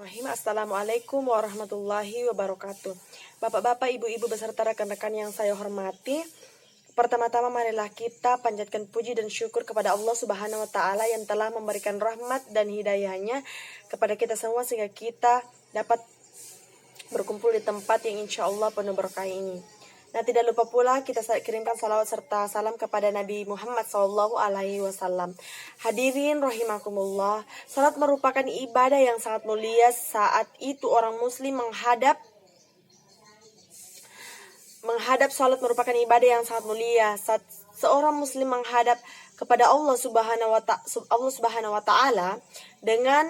Bismillahirrahmanirrahim. Assalamualaikum warahmatullahi wabarakatuh. Bapak-bapak, ibu-ibu beserta rekan-rekan yang saya hormati. Pertama-tama marilah kita panjatkan puji dan syukur kepada Allah Subhanahu wa taala yang telah memberikan rahmat dan hidayahnya kepada kita semua sehingga kita dapat berkumpul di tempat yang insya Allah penuh berkah ini. Nah, tidak lupa pula kita kirimkan salawat serta salam kepada Nabi Muhammad SAW. Hadirin rahimakumullah, salat merupakan ibadah yang sangat mulia. Saat itu orang muslim menghadap salat merupakan ibadah yang sangat mulia. Saat seorang muslim menghadap kepada Allah Subhanahu wa taala dengan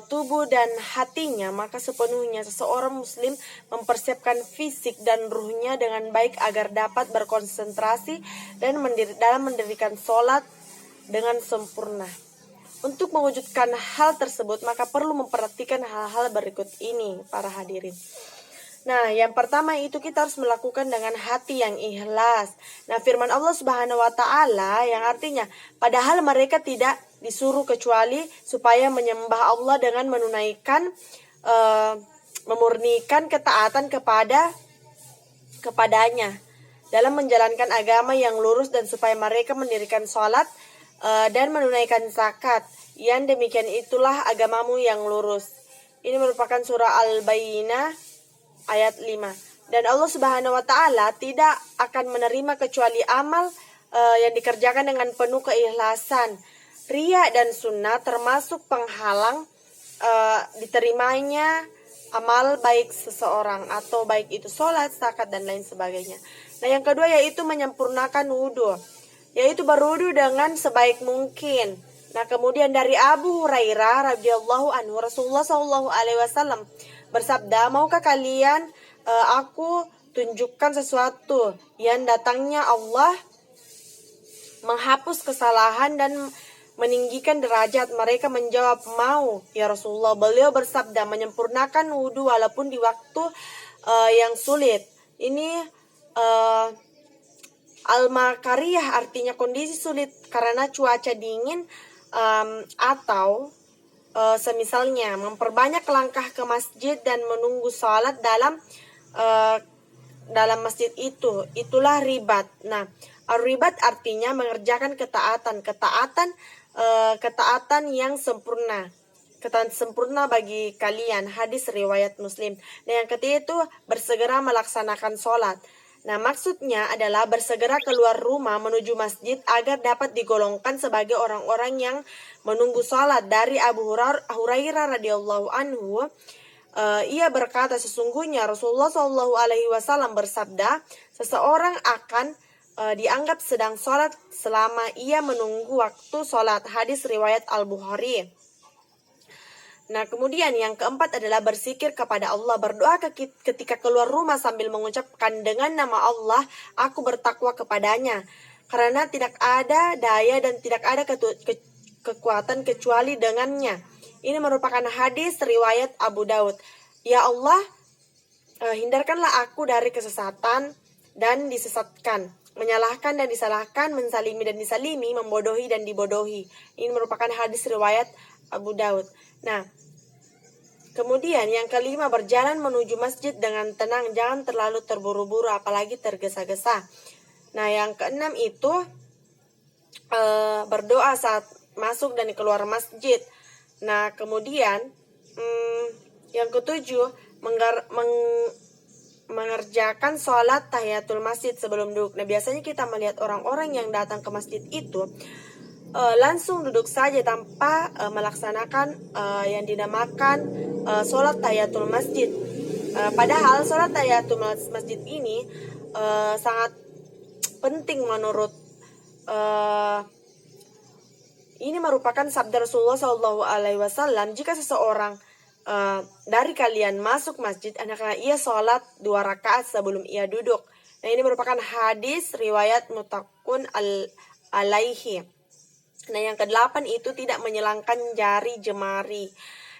tubuh dan hatinya, maka sepenuhnya seseorang muslim mempersiapkan fisik dan ruhnya dengan baik agar dapat berkonsentrasi dan dalam mendirikan sholat dengan sempurna. Untuk mewujudkan hal tersebut, maka perlu memperhatikan hal-hal berikut ini, para hadirin. Nah, yang pertama itu kita harus melakukan dengan hati yang ikhlas. Nah, firman Allah Subhanahu wa taala yang artinya, padahal mereka tidak disuruh kecuali supaya menyembah Allah dengan menunaikan memurnikan ketaatan kepadanya dalam menjalankan agama yang lurus, dan supaya mereka mendirikan sholat dan menunaikan zakat. Yang demikian itulah agamamu yang lurus. Ini merupakan surah Al-Bayyinah ayat 5. Dan Allah Subhanahu wa taala tidak akan menerima kecuali amal yang dikerjakan dengan penuh keikhlasan. Riya dan sunnah termasuk penghalang diterimanya amal baik seseorang, atau baik itu sholat, zakat, dan lain sebagainya. Nah, yang kedua yaitu menyempurnakan wudhu, yaitu berwudhu dengan sebaik mungkin. Nah, kemudian dari Abu Hurairah radhiyallahu anhu, Rasulullah SAW bersabda, maukah kalian aku tunjukkan sesuatu yang datangnya Allah menghapus kesalahan dan meninggikan derajat? Mereka menjawab, mau ya Rasulullah. Beliau bersabda, menyempurnakan wudhu walaupun di waktu yang sulit. Ini al-makariyah, artinya kondisi sulit karena cuaca dingin, atau semisalnya memperbanyak langkah ke masjid dan menunggu sholat dalam masjid itu. Itulah ribat. Nah, ribat artinya mengerjakan ketaatan yang sempurna. Ketaatan sempurna bagi kalian. Hadis riwayat Muslim. Nah, yang ketiga itu bersegera melaksanakan sholat. Nah, maksudnya adalah bersegera keluar rumah menuju masjid agar dapat digolongkan sebagai orang-orang yang menunggu sholat. Dari Abu Hurairah radhiyallahu anhu, ia berkata, sesungguhnya Rasulullah SAW bersabda, seseorang akan dianggap sedang sholat selama ia menunggu waktu sholat. Hadis riwayat Al-Bukhari. Nah, kemudian yang keempat adalah berzikir kepada Allah. Berdoa ketika keluar rumah sambil mengucapkan, dengan nama Allah aku bertakwa kepadanya, karena tidak ada daya dan tidak ada kekuatan kecuali dengannya. Ini merupakan hadis riwayat Abu Daud. Ya Allah, hindarkanlah aku dari kesesatan dan disesatkan, menyalahkan dan disalahkan, mensalimi dan disalimi, membodohi dan dibodohi. Ini merupakan hadis riwayat Abu Daud. Nah, kemudian yang kelima, berjalan menuju masjid dengan tenang, jangan terlalu terburu-buru apalagi tergesa-gesa. Nah, yang keenam itu berdoa saat masuk dan keluar masjid. Nah, kemudian yang ketujuh, mengerjakan sholat tahiyatul masjid sebelum duduk. Nah, biasanya kita melihat orang-orang yang datang ke masjid itu langsung duduk saja tanpa melaksanakan yang dinamakan sholat tahiyatul masjid. Padahal sholat tahiyatul masjid ini sangat penting menurut ini merupakan sabda Rasulullah SAW. Jika seseorang dari kalian masuk masjid, hendaklah ia sholat 2 rakaat sebelum ia duduk. Nah, ini merupakan hadis riwayat muttafaqun alaihi. Nah, yang ke-8 itu tidak menyilangkan jari jemari.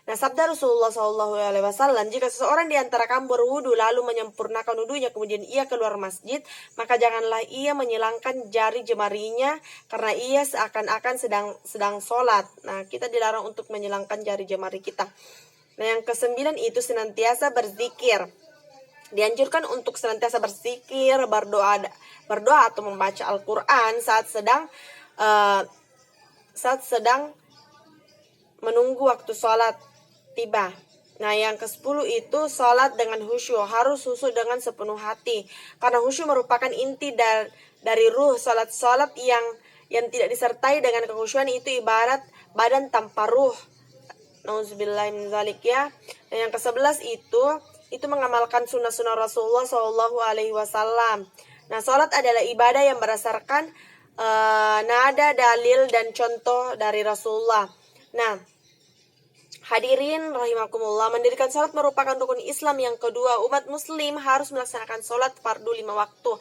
Nah, sabda Rasulullah SAW, jika seseorang di antara kamu berwudu lalu menyempurnakan wudunya, kemudian ia keluar masjid, maka janganlah ia menyilangkan jari jemarinya, karena ia seakan-akan sedang sholat. Nah, kita dilarang untuk menyilangkan jari jemari kita. Nah, yang kesembilan itu senantiasa berzikir. Dianjurkan untuk senantiasa berzikir, berdoa atau membaca Al-Quran saat sedang menunggu waktu sholat tiba. Nah, yang ke-10 itu sholat dengan khusyuk. Harus khusyuk dengan sepenuh hati. Karena khusyuk merupakan inti dari ruh. Sholat yang tidak disertai dengan kekhusyuan itu ibarat badan tanpa ruh. Nauzubillah min dzalik ya. Dan yang ke-11 itu mengamalkan sunnah-sunnah Rasulullah Shallallahu Alaihi Wasallam. Nah, sholat adalah ibadah yang berdasarkan nada, dalil, dan contoh dari Rasulullah. Nah, hadirin rahimakumullah, mendirikan sholat merupakan rukun Islam yang kedua. Umat muslim harus melaksanakan sholat fardu 5 waktu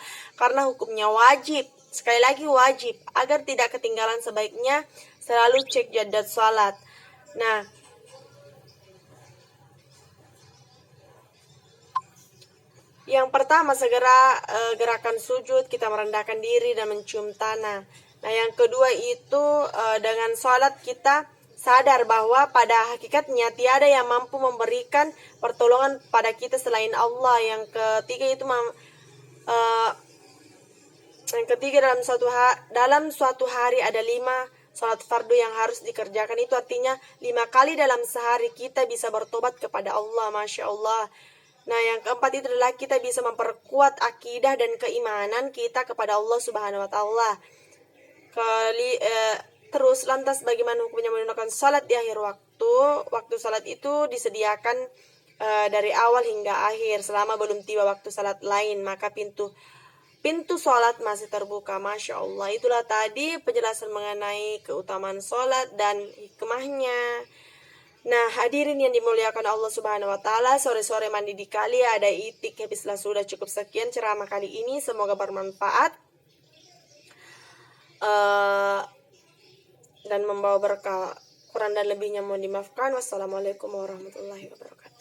karena hukumnya wajib. Sekali lagi wajib. Agar tidak ketinggalan, sebaiknya selalu cek jadwal sholat. Nah, yang pertama segera gerakan sujud, kita merendahkan diri dan mencium tanah. Nah, yang kedua itu dengan sholat kita sadar bahwa pada hakikatnya tiada yang mampu memberikan pertolongan pada kita selain Allah. Yang ketiga dalam suatu hari ada 5 sholat fardu yang harus dikerjakan. Itu artinya 5 kali dalam sehari kita bisa bertobat kepada Allah. Masya Allah. Nah, yang keempat itu adalah kita bisa memperkuat akidah dan keimanan kita kepada Allah Subhanahu wa taala. Terus lantas bagaimana hukumnya menunaikan salat di akhir waktu? Waktu salat itu disediakan dari awal hingga akhir. Selama belum tiba waktu salat lain, maka pintu salat masih terbuka. Masya Allah. Itulah tadi penjelasan mengenai keutamaan salat dan hikmahnya. Nah, hadirin yang dimuliakan Allah Subhanahu wa taala, sore-sore mandi di kali ada itik. Habislah sudah cukup sekian ceramah kali ini, semoga bermanfaat dan membawa berkah. Kurang dan lebihnya mohon dimaafkan. Wassalamualaikum warahmatullahi wabarakatuh.